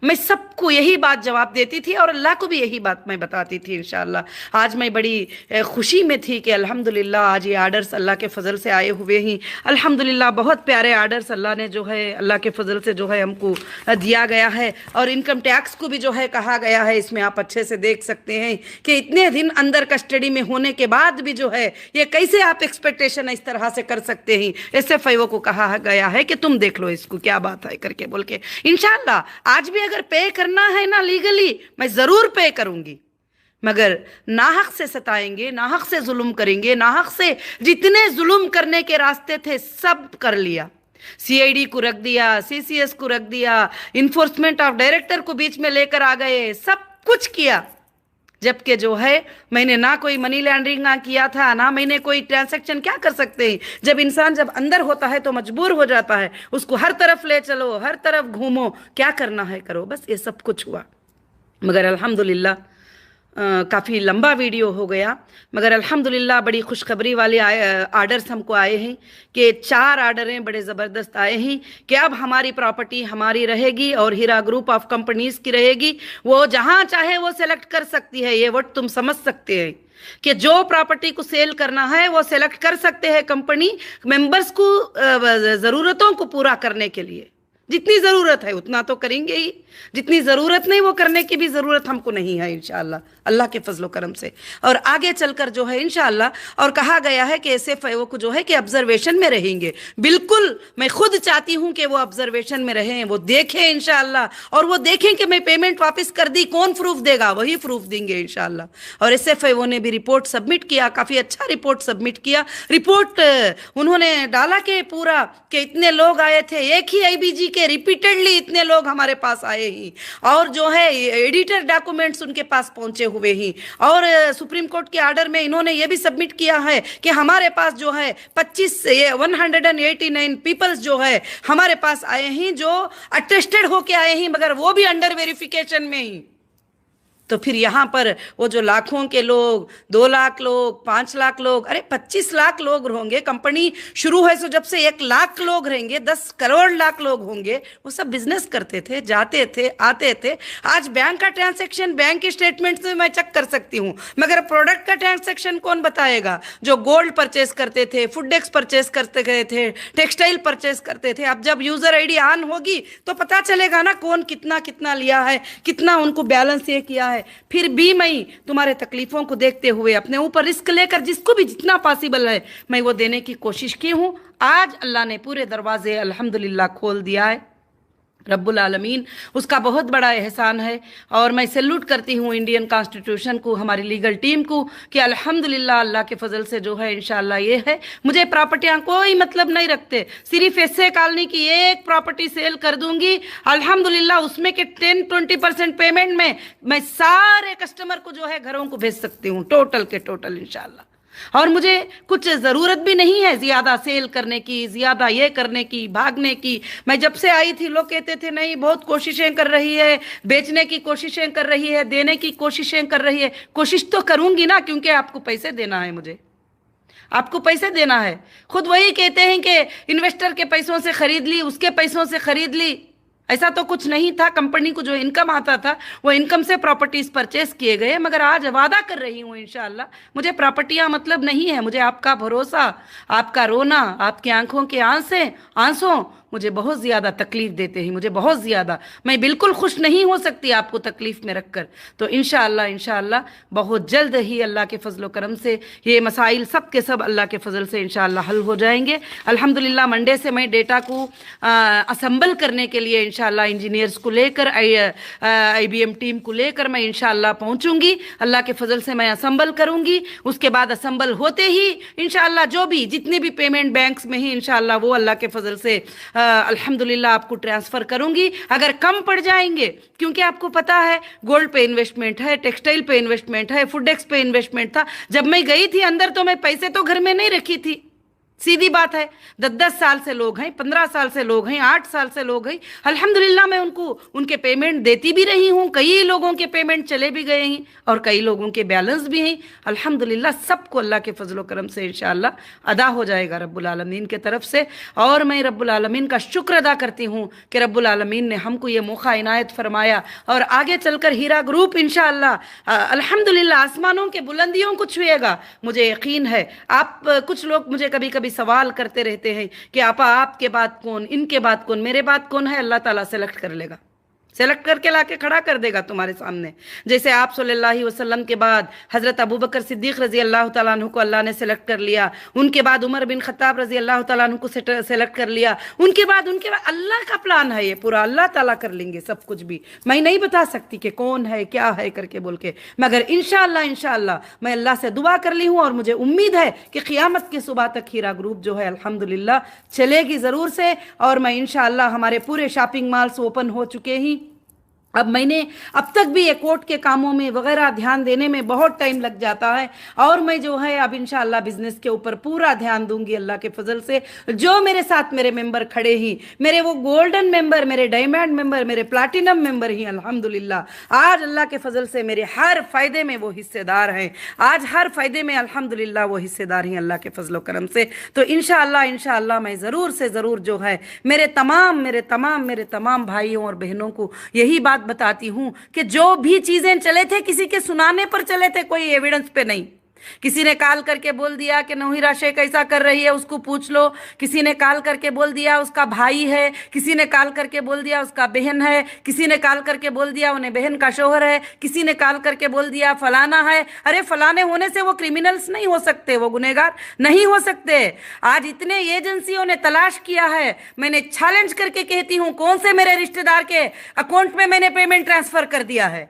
मैं सबको यही बात जवाब देती थी और अल्लाह को भी यही बात मैं बताती थी इंशाअल्लाह। आज मैं बड़ी खुशी में थी कि अल्हम्दुलिल्लाह आज ये आर्डर्स अल्लाह के फ़ज़ल से आए हुए ही। अल्हम्दुलिल्लाह बहुत प्यारे आर्डर्स अल्लाह ने जो है अल्लाह के फ़ज़ल से जो है हमको दिया गया है। और इनकम टैक्स को भी जो है कहा गया है, इसमें आप अच्छे से देख सकते हैं कि इतने दिन अंदर कस्टडी में होने के बाद भी जो है ये कैसे आप एक्सपेक्टेशन इस तरह से कर सकते हैं। SFIO को कहा गया है कि तुम देख लो इसको क्या बात है करके बोल के। इंशाल्लाह आज भी अगर पे करना है ना लीगली, मैं ज़रूर पे करूंगी, मगर नाहक से सताएंगे, नाहक से जुल्म करेंगे, नाहक से जितने जुल्म करने के रास्ते थे सब कर लिया। CID को रख दिया, CCS को रख दिया, इन्फोर्समेंट ऑफ डायरेक्टर को बीच में लेकर आ गए, सब कुछ किया। जबकि जो है मैंने ना कोई मनी लॉन्ड्रिंग ना किया था, ना मैंने कोई ट्रांजैक्शन। क्या कर सकते हैं, जब इंसान जब अंदर होता है तो मजबूर हो जाता है, उसको हर तरफ ले चलो, हर तरफ घूमो, क्या करना है करो, बस ये सब कुछ हुआ। मगर अल्हम्दुलिल्लाह काफ़ी लंबा वीडियो हो गया, मगर अल्हम्दुलिल्लाह बड़ी खुशखबरी वाले आर्डर्स हमको आए हैं कि 4 आर्डरें बड़े ज़बरदस्त आए हैं कि अब हमारी प्रॉपर्टी हमारी रहेगी और हीरा ग्रुप ऑफ कंपनीज़ की रहेगी। वो जहाँ चाहे वो सेलेक्ट कर सकती है। ये वर्ड तुम समझ सकते हैं कि जो प्रॉपर्टी को सेल करना है वो सेलेक्ट कर सकते हैं कंपनी मेंबर्स को ज़रूरतों को पूरा करने के लिए। जितनी ज़रूरत है उतना तो करेंगे ही, जितनी ज़रूरत नहीं वो करने की भी ज़रूरत हमको नहीं है इंशाअल्लाह, अल्लाह के फजलो करम से। और आगे चलकर जो है इंशाअल्लाह, और कहा गया है कि SFIO को जो है कि ऑब्जर्वेशन में रहेंगे। बिल्कुल मैं खुद चाहती हूँ कि वो ऑब्जर्वेशन में रहें, वो देखें इंशाअल्लाह, और वो देखें कि मैं पेमेंट वापस कर दी, कौन प्रूफ देगा, वही प्रूफ देंगे इंशाअल्लाह। और SFIO ने भी रिपोर्ट सबमिट किया, काफ़ी अच्छा रिपोर्ट सबमिट किया। रिपोर्ट उन्होंने डाला कि पूरा कि इतने लोग आए थे, एक ही IBG के रिपीटेडली इतने लोग हमारे पास आए ही, और जो है एडिटर डॉक्यूमेंट्स उनके पास पहुंचे हुए ही। और सुप्रीम कोर्ट के आर्डर में इन्होंने ये भी सबमिट किया है कि हमारे पास जो है 189 पीपल्स जो है हमारे पास आए हैं, जो अटेस्टेड होके आए हैं, मगर वो भी अंडर वेरिफिकेशन में ही। तो फिर यहाँ पर वो जो लाखों के लोग, 2 लाख लोग, 5 लाख लोग, अरे 25 लाख लोग होंगे, कंपनी शुरू है सो जब से 1 लाख लोग रहेंगे, 10 करोड़ लाख लोग होंगे, वो सब बिजनेस करते थे, जाते थे, आते थे। आज बैंक का ट्रांसैक्शन बैंक के स्टेटमेंट में मैं चेक कर सकती हूँ, मगर प्रोडक्ट का ट्रांसैक्शन कौन बताएगा? जो गोल्ड परचेस करते थे, फूडेक्स परचेस करते गए थे, टेक्सटाइल परचेस करते थे, अब जब यूजर ID ऑन होगी तो पता चलेगा ना कौन कितना कितना लिया है, कितना उनको बैलेंस ये किया है। फिर भी मैं तुम्हारे तकलीफों को देखते हुए अपने ऊपर रिस्क लेकर जिसको भी जितना पॉसिबल है मैं वो देने की कोशिश की हूँ। आज अल्लाह ने पूरे दरवाजे अल्हम्दुलिल्लाह खोल दिया है, रब्बुल आलमीन उसका बहुत बड़ा एहसान है। और मैं सैल्यूट करती हूँ इंडियन कॉन्स्टिट्यूशन को, हमारी लीगल टीम को, कि अल्हम्दुलिल्लाह अल्लाह के फजल से जो है इंशाअल्लाह ये है। मुझे प्रॉपर्टियाँ कोई मतलब नहीं रखते, सिर्फ ऐसे कॉलोनी की एक प्रॉपर्टी सेल कर दूंगी, अल्हम्दुलिल्लाह उसमें के 10-20% पेमेंट में मैं सारे कस्टमर को जो है घरों को भेज सकती हूँ, टोटल के टोटल इंशाअल्लाह। और मुझे कुछ ज़रूरत भी नहीं है ज़्यादा सेल करने की, ज़्यादा ये करने की, भागने की। मैं जब से आई थी लोग कहते थे नहीं बहुत कोशिशें कर रही है, बेचने की कोशिशें कर रही है, देने की कोशिशें कर रही है। कोशिश तो करूंगी ना, क्योंकि आपको पैसे देना है, मुझे आपको पैसे देना है। खुद वही कहते हैं कि इन्वेस्टर के पैसों से खरीद ली, उसके पैसों से खरीद ली, ऐसा तो कुछ नहीं था। कंपनी को जो इनकम आता था वो इनकम से प्रॉपर्टीज परचेस किए गए। मगर आज वादा कर रही हूँ इंशाअल्लाह मुझे प्रॉपर्टियाँ मतलब नहीं है, मुझे आपका भरोसा, आपका रोना, आपकी आंखों के आंसू मुझे बहुत ज़्यादा तकलीफ़ देते हैं, मुझे बहुत ज़्यादा। मैं बिल्कुल खुश नहीं हो सकती आपको तकलीफ़ में रखकर। तो इंशाअल्लाह बहुत जल्द ही अल्लाह के फजल करम से ये मसाइल सब के सब अल्लाह के फजल से इंशाअल्लाह हल हो जाएंगे। अल्हम्दुलिल्लाह मंडे से मैं डेटा को असम्बल करने के लिए इंशाअल्लाह इंजीनियर्स को लेकर IBM टीम को लेकर मैं इंशाअल्लाह पहुँचूँगी। अल्लाह के फजल से मैं असम्बल करूँगी। उसके बाद असम्बल होते ही इंशाअल्लाह जो भी जितने भी पेमेंट बैंक्स में ही इंशाअल्लाह वो अल्लाह के फजल से अल्हम्दुलिल्लाह आपको ट्रांसफ़र करूंगी। अगर कम पड़ जाएंगे, क्योंकि आपको पता है गोल्ड पे इन्वेस्टमेंट है, टेक्सटाइल पे इन्वेस्टमेंट है, फूडेक्स पे इन्वेस्टमेंट था। जब मैं गई थी अंदर तो मैं पैसे तो घर में नहीं रखी थी, सीधी बात है। 10-10 साल से लोग हैं, 15 साल से लोग हैं, 8 साल से लोग हैं। अल्हम्दुलिल्लाह मैं उनको उनके पेमेंट देती भी रही हूँ, कई लोगों के पेमेंट चले भी गए हैं और कई लोगों के बैलेंस भी हैं। अल्हम्दुलिल्लाह सबको अल्लाह के फजल करम से इंशाअल्लाह अदा हो जाएगा रब्बुल आलमीन के तरफ से। और मैं रब्बुल आलमीन का शुक्र अदा करती हूँ कि रब्बुल आलमीन ने हमको ये मौका इनायत फरमाया और आगे चलकर हीरा ग्रुप इंशाअल्लाह अल्हम्दुलिल्लाह आसमानों के बुलंदियों को छुएगा, मुझे यकीन है। आप कुछ लोग मुझे कभी कभी सवाल करते रहते हैं कि आपा आपके बाद कौन, इनके बाद कौन, मेरे बाद कौन है। अल्लाह ताला सेलेक्ट कर लेगा, सेलेक्ट करके लाके खड़ा कर देगा तुम्हारे सामने। जैसे आप सल्लल्लाहु अलैहि वसल्लम के बाद हजरत अबू बकर सिद्दीक रजी अल्लाह तआला अन्हु को अल्लाह ने सेलेक्ट कर लिया, उनके बाद उमर बिन खत्ताब रजी अल्लाह तआला अन्हु को सेलेक्ट कर लिया, उनके बाद अल्लाह का प्लान है ये पूरा, अल्लाह ताला कर लेंगे सब कुछ भी। मैं नहीं बता सकती कि कौन है क्या है करके बोल के, मगर इंशाअल्लाह इंशाअल्लाह मैं अल्लाह से दुआ कर ली हूँ और मुझे उम्मीद है कि क़ियामत की सुबह तक हीरा ग्रुप जो है अल्हम्दुलिल्लाह चलेगी ज़रूर से। और मैं इंशाअल्लाह हमारे पूरे शॉपिंग मॉल्स ओपन हो चुके हैं। अब मैंने अब तक भी ये कोर्ट के कामों में वगैरह ध्यान देने में बहुत टाइम लग जाता है और मैं जो है अब इंशाअल्लाह बिजनेस के ऊपर पूरा ध्यान दूंगी अल्लाह के फजल से। जो मेरे साथ मेरे मेंबर खड़े ही, मेरे वो गोल्डन मेंबर, मेरे डायमंड मेंबर, मेरे प्लैटिनम मेंबर ही अल्हम्दुलिल्लाह आज अल्लाह के फजल से मेरे हर फायदे में वो हिस्सेदार हैं। आज हर फायदे में अल्हम्दुलिल्लाह वो हिस्सेदार हैं अल्लाह के फजल करम से। तो इंशाअल्लाह इंशाअल्लाह मैं ज़रूर से ज़रूर जो है मेरे तमाम भाइयों और बहनों को यही बात बताती हूं कि जो भी चीजें चले थे किसी के सुनाने पर चले थे, कोई एविडेंस पे नहीं। किसी ने कॉल करके बोल दिया कि नौहिरा शेख ऐसा कर रही है, उसको पूछ लो। किसी ने कॉल करके बोल दिया उसका भाई है, किसी ने कॉल करके बोल दिया उसका बहन है, किसी ने कॉल करके बोल दिया उन्हें बहन का शोहर है, किसी ने कॉल करके बोल दिया फलाना है। अरे फलाने होने से वो क्रिमिनल्स नहीं हो सकते, वो गुनहगार नहीं हो सकते। आज इतने एजेंसियों ने तलाश किया है, मैंने चैलेंज करके कहती हूं कौन से मेरे रिश्तेदार के अकाउंट में मैंने पेमेंट ट्रांसफर कर दिया है?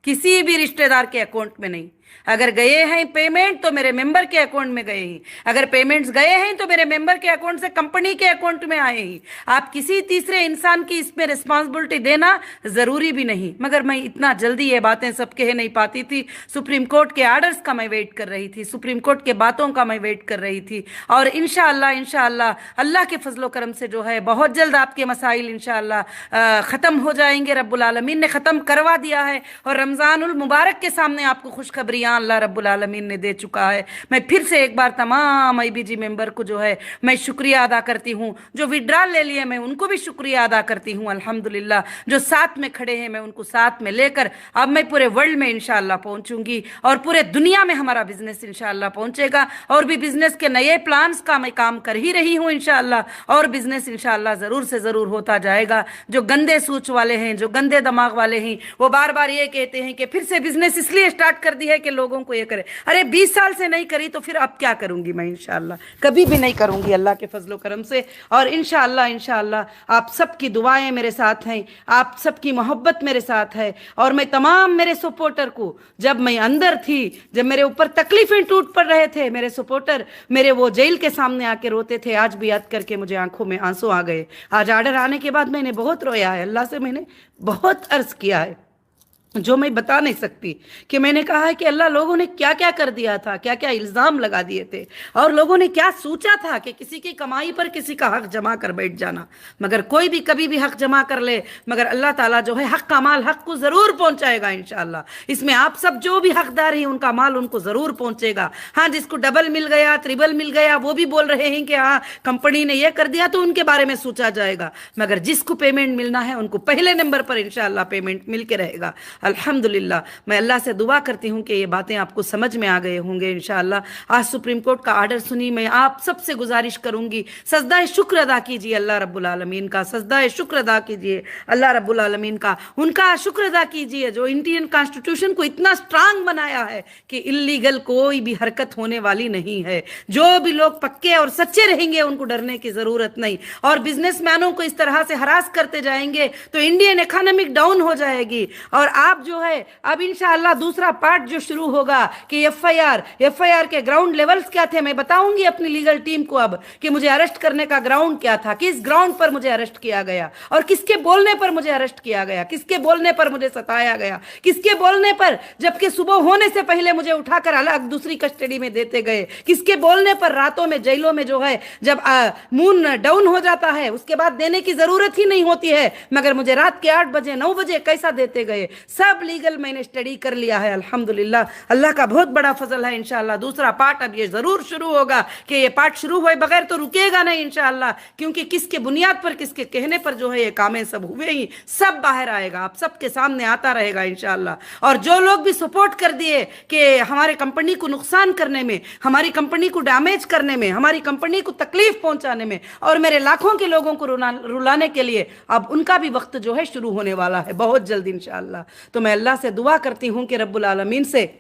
किसी भी रिश्तेदार के अकाउंट में नहीं। अगर गए हैं पेमेंट तो मेरे मेंबर के अकाउंट में गए ही, अगर पेमेंट्स गए हैं तो मेरे मेंबर के अकाउंट से कंपनी के अकाउंट में आए ही। आप किसी तीसरे इंसान की इसमें रिस्पांसिबिलिटी देना जरूरी भी नहीं, मगर मैं इतना जल्दी ये बातें सब कह नहीं पाती थी। सुप्रीम कोर्ट के ऑर्डर्स का मैं वेट कर रही थी, सुप्रीम कोर्ट के बातों का मैं वेट कर रही थी। और इंशाअल्लाह इंशाअल्लाह अल्लाह के फजलो करम से जो है बहुत जल्द आपके मसाइल इंशाअल्लाह ख़त्म हो जाएंगे। रब्बुल आलमीन ने ख़त्म करवा दिया है और रमज़ानुल मुबारक के सामने आपको खुशखबरियाँ अल्लाह रब्बुल आलमीन ने दे चुका है। मैं फिर से एक बार तमाम आईबीजी मेंबर को जो है मैं शुक्रिया अदा करती हूँ। जो विड्रॉल ले लिए मैं उनको भी शुक्रिया अदा करती हूँ अल्हम्दुलिल्लाह। जो साथ में खड़े हैं मैं उनको साथ में लेकर अब मैं पूरे वर्ल्ड में इंशाअल्लाह पहुँचूंगी और पूरे दुनिया में हमारा बिजनेस इंशाअल्लाह पहुँचेगा। और भी बिजनेस के नए प्लान्स का मैं काम कर ही रही हूँ इंशाअल्लाह, और बिजनेस इंशाअल्लाह ज़रूर से ज़रूर होता जाएगा। जो गंदे सोच वाले हैं, जो गंदे दिमाग वाले हैं, वो बार बार ये कहते हैं कि फिर से बिजनेस इसलिए स्टार्ट कर दी है कि लोगों को ये करे। अरे 20 साल से नहीं करी तो फिर अब क्या करूंगी मैं? इंशाअल्लाह कभी भी नहीं करूंगी अल्लाह के फजलो करम से। और इंशाअल्लाह इंशाअल्लाह आप सबकी दुआएं मेरे साथ हैं, आप सबकी मोहब्बत मेरे साथ है। और मैं तमाम मेरे सपोर्टर को, जब मैं अंदर थी, जब मेरे ऊपर तकलीफें टूट पड़ रहे थे, मेरे सपोर्टर मेरे वो जेल के सामने आके रोते थे, आज भी याद करके मुझे आंखों में आंसू आ गए। आज ऑर्डर आने के बाद मैंने बहुत रोया है, अल्लाह से मैंने बहुत अर्ज किया है जो मैं बता नहीं सकती। कि मैंने कहा है कि अल्लाह लोगों ने क्या क्या कर दिया था, क्या क्या इल्ज़ाम लगा दिए थे, और लोगों ने क्या सोचा था कि किसी की कमाई पर किसी का हक जमा कर बैठ जाना। मगर कोई भी कभी भी हक जमा कर ले, मगर अल्लाह ताला जो है हक का माल हक को ज़रूर पहुँचाएगा इंशाअल्लाह। इसमें आप सब जो भी हकदार हैं उनका माल उनको ज़रूर पहुँचेगा। हाँ, जिसको डबल मिल गया, ट्रिबल मिल गया, वो भी बोल रहे हैं कि हाँ कंपनी ने यह कर दिया तो उनके बारे में सोचा जाएगा। मगर जिसको पेमेंट मिलना है उनको पहले नंबर पर इंशाअल्लाह पेमेंट मिल के रहेगा। अल्हम्दुलिल्लाह मैं अल्लाह से दुआ करती हूँ कि ये बातें आपको समझ में आ गए होंगे इंशाअल्लाह। आज सुप्रीम कोर्ट का ऑर्डर सुनी, मैं आप सबसे गुजारिश करूँगी सजदा शुक्र अदा कीजिए अल्लाह रब्बुल आलमीन का, सजदा शुक्र अदा कीजिए अल्लाह रब्बुल आलमीन का। उनका शुक्र अदा कीजिए जो इंडियन कॉन्स्टिट्यूशन को इतना स्ट्रांग बनाया है कि इलीगल कोई भी हरकत होने वाली नहीं है। जो भी लोग पक्के और सच्चे रहेंगे उनको डरने की ज़रूरत नहीं। और बिजनेसमैनों को इस तरह से हरास करते जाएंगे तो इंडियन इकोनॉमिक डाउन हो जाएगी। और आप जो है अब इंशाअल्लाह दूसरा पार्ट जो शुरू होगा कि एफआईआर के ग्राउंड लेवल्स क्या थे, मैं बताऊंगी अपनी लीगल टीम को अब कि मुझे अरेस्ट करने का ग्राउंड क्या था, किस ग्राउंड पर मुझे अरेस्ट किया गया और किसके बोलने पर मुझे अरेस्ट किया गया, किसके बोलने पर मुझे सताया गया, किसके बोलने पर जबकि सुबह होने से पहले मुझे उठाकर अलग दूसरी कस्टडी में देते गए, किसके बोलने पर रातों में जेलों में जो है जब मून डाउन हो जाता है उसके बाद देने की जरूरत ही नहीं होती है, मगर मुझे रात के 8 बजे 9 बजे कैसा देते गए, सब लीगल मैंने स्टडी कर लिया है अल्हम्दुलिल्लाह। अल्लाह का बहुत बड़ा फजल है। इंशाअल्लाह दूसरा पार्ट अब ये जरूर शुरू होगा कि ये पार्ट शुरू हुए बगैर तो रुकेगा नहीं इंशाअल्लाह, क्योंकि किसके बुनियाद पर किसके कहने पर जो है ये कामें सब हुए ही सब बाहर आएगा, आप सबके सामने आता रहेगा इंशाअल्लाह। और जो लोग भी सपोर्ट कर दिए कि हमारे कंपनी को नुकसान करने में, हमारी कंपनी को डैमेज करने में, हमारी कंपनी को तकलीफ पहुंचाने में और मेरे लाखों के लोगों को रुलाने के लिए, अब उनका भी वक्त जो है शुरू होने वाला है बहुत जल्द इंशाअल्लाह। तो मैं अल्लाह से दुआ करती हूं कि रब्बुल आलमीन से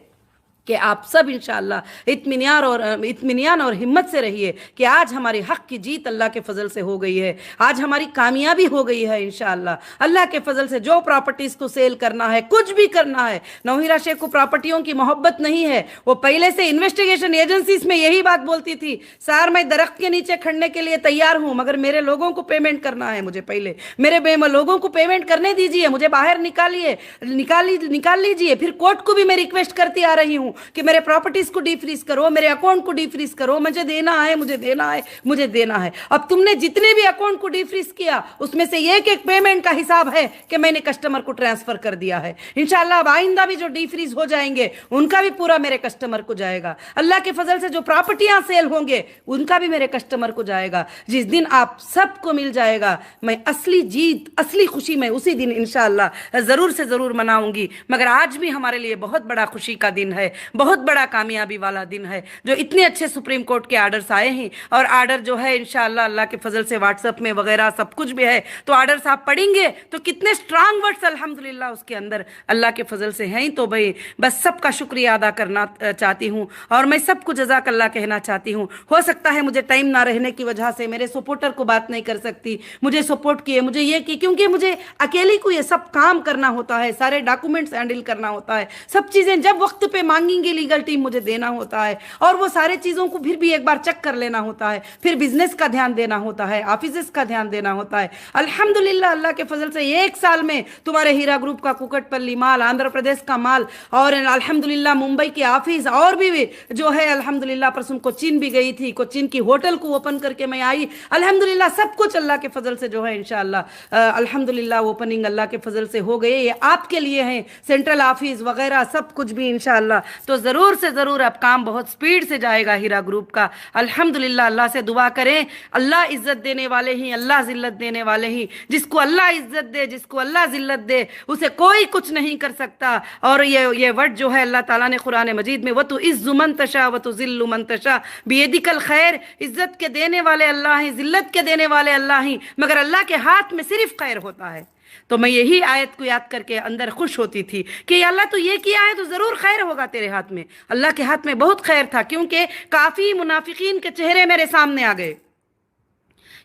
कि आप सब इंशाअल्लाह इत्मीनान और हिम्मत से रहिए कि आज हमारे हक की जीत अल्लाह के फजल से हो गई है, आज हमारी कामयाबी हो गई है इंशाअल्लाह। अल्लाह के फजल से जो प्रॉपर्टीज को सेल करना है, कुछ भी करना है, नौहीरा शेख को प्रॉपर्टियों की मोहब्बत नहीं है, वो पहले से इन्वेस्टिगेशन एजेंसीज में यही बात बोलती थी, सर मैं दरख्त के नीचे खड़ने के लिए तैयार हूं मगर मेरे लोगों को पेमेंट करना है, मुझे पहले मेरे लोगों को पेमेंट करने दीजिए, मुझे बाहर निकाल लीजिए। फिर कोर्ट को भी मैं रिक्वेस्ट करती आ रही हूं कि मेरे प्रॉपर्टीज को डीफ्रीज करो, मेरे अकाउंट को डीफ्रीज करो, मुझे देना है, मुझे देना है, मुझे देना है। अब तुमने जितने भी अकाउंट को डीफ्रीज किया उसमें से एक एक पेमेंट का हिसाब है कि मैंने कस्टमर को ट्रांसफर कर दिया है। इंशाल्लाह अब आइंदा भी जो डीफ्रीज हो जाएंगे उनका भी पूरा मेरे कस्टमर को जाएगा। अल्लाह के फजल से जो प्रॉपर्टियां सेल होंगे उनका भी मेरे कस्टमर को जाएगा। जिस दिन आप सबको मिल जाएगा मैं असली जीत, असली खुशी मैं उसी दिन इंशाल्लाह जरूर से जरूर मनाऊंगी। मगर आज भी हमारे लिए बहुत बड़ा खुशी का दिन है, बहुत बड़ा कामयाबी वाला दिन है, जो इतने अच्छे सुप्रीम कोर्ट के आर्डर्स आए हैं। और आर्डर जो है इंशाअल्लाह अल्लाह के फजल से व्हाट्सएप में वगैरह सब कुछ भी है, तो आर्डर्स आप पढ़ेंगे तो कितने स्ट्रांग वर्ड्स अल्हम्दुलिल्लाह उसके अंदर अल्लाह के फजल से हैं। तो भाई बस सबका शुक्रिया अदा करना चाहती हूँ और मैं सबको जज़ाकल्लाह कहना चाहती हूँ। हो सकता है मुझे टाइम ना रहने की वजह से मेरे सपोर्टर को बात नहीं कर सकती, मुझे सपोर्ट किए, मुझे ये की, क्योंकि मुझे अकेली को ये सब काम करना होता है, सारे डॉक्यूमेंट्स हैंडल करना होता है, सब चीज़ें जब वक्त पे मांगेंगे लीगल टीम मुझे देना होता है और वो सारे चीज़ों को फिर भी एक बार चेक कर लेना होता है, फिर बिजनेस का ध्यान देना होता है, ऑफिस का ध्यान देना होता है। अल्हम्दुलिल्लाह अल्लाह के फजल से एक साल में तुम्हारे हीरा ग्रुप का कुकटपल्ली माल, आंध्र प्रदेश का माल और अल्हम्दुलिल्लाह मुंबई के ऑफिस और भी जो है अल्हम्दुलिल्लाह परसों कोचिन भी गई थी, कोचिन की होटल को ओपन करके मैं आई। अल्हम्दुलिल्लाह सब कुछ अल्लाह के फजल से जो है इंशाअल्लाह अल्हम्दुलिल्लाह ओपनिंग अल्लाह के फजल से हो गए। ये आपके लिए है, सेंट्रल ऑफिस वगैरह सब कुछ भी इंशाअल्लाह। तो ज़रूर से ज़रूर अब काम बहुत स्पीड से जाएगा हीरा ग्रुप का अल्हम्दुलिल्लाह। अल्लाह से दुआ करें, अल्लाह इज्जत देने वाले ही, अल्लाह जिल्लत देने वाले ही। जिसको अल्लाह इज्जत दे, जिसको अल्लाह जिल्लत दे, उसे कोई कुछ नहीं कर सकता। और ये वर्ड जो है अल्लाह ताला ने कुरान मजीद में, व तो इज़्ज़ु मन तशा व तो ज़िल्लु मन तशा बियदिकल खैर, इज्जत के देने वाले अल्लाह हैं, जिल्लत के देने वाले अल्लाह हैं, मगर अल्लाह के हाथ में सिर्फ खैर होता है। तो मैं यही आयत को याद करके अंदर खुश होती थी कि अल्लाह तो ये किया है तो ज़रूर खैर होगा तेरे हाथ में। अल्लाह के हाथ में बहुत खैर था, क्योंकि काफ़ी मुनाफिकीन के चेहरे मेरे सामने आ गए।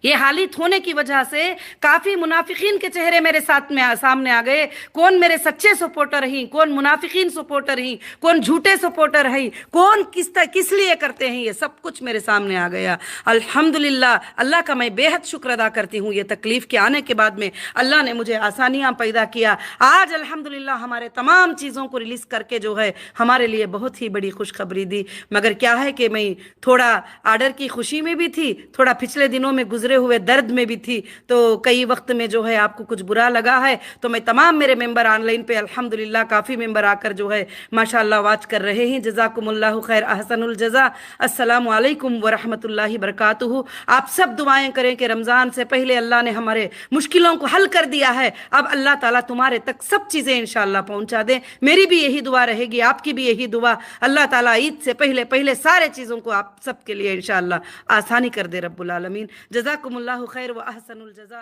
ये हालित होने की वजह से काफ़ी मुनाफिकीन के चेहरे मेरे सामने आ गए। कौन मेरे सच्चे सपोर्टर हैं, कौन मुनाफिकीन सपोर्टर हैं, कौन झूठे सपोर्टर हैं, कौन किस लिए करते हैं, ये सब कुछ मेरे सामने आ गया। अल्हम्दुलिल्लाह अल्लाह का मैं बेहद शुक्र अदा करती हूँ। ये तकलीफ़ के आने के बाद में अल्लाह ने मुझे आसानियाँ पैदा किया। आज अल्हम्दुलिल्लाह हमारे तमाम चीज़ों को रिलीज़ करके जो है हमारे लिए बहुत ही बड़ी खुशखबरी दी। मगर क्या है कि मैं थोड़ा आर्डर की खुशी में भी थी, थोड़ा पिछले दिनों में गुजरे हुए दर्द में भी थी, तो कई वक्त में जो है आपको कुछ बुरा लगा है। तो मैं तमाम मेरे मेंबर ऑनलाइन पे अल्हम्दुलिल्लाह काफ़ी मेंबर आकर जो है माशाअल्लाह वाच कर रहे हैं। जज़ाकुमुल्लाहु खैर अहसनुल जज़ा। अस्सलामु अलैकुम व रहमतुल्लाहि बरकातुहू। आप सब दुआएं करें कि रमज़ान से पहले अल्लाह ने हमारे मुश्किलों को हल कर दिया है, अब अल्लाह ताला तुम्हारे तक सब चीज़ें इंशाअल्लाह पहुंचा दे। मेरी भी यही दुआ रहेगी, आपकी भी यही दुआ। अल्लाह ताला ईद से पहले सारे चीज़ों को आप सब के लिए इंशाअल्लाह आसानी कर दे रब्बुल आलमीन। जज़ाकुमुल्लाहु खैर व अहसनुल जज़ा।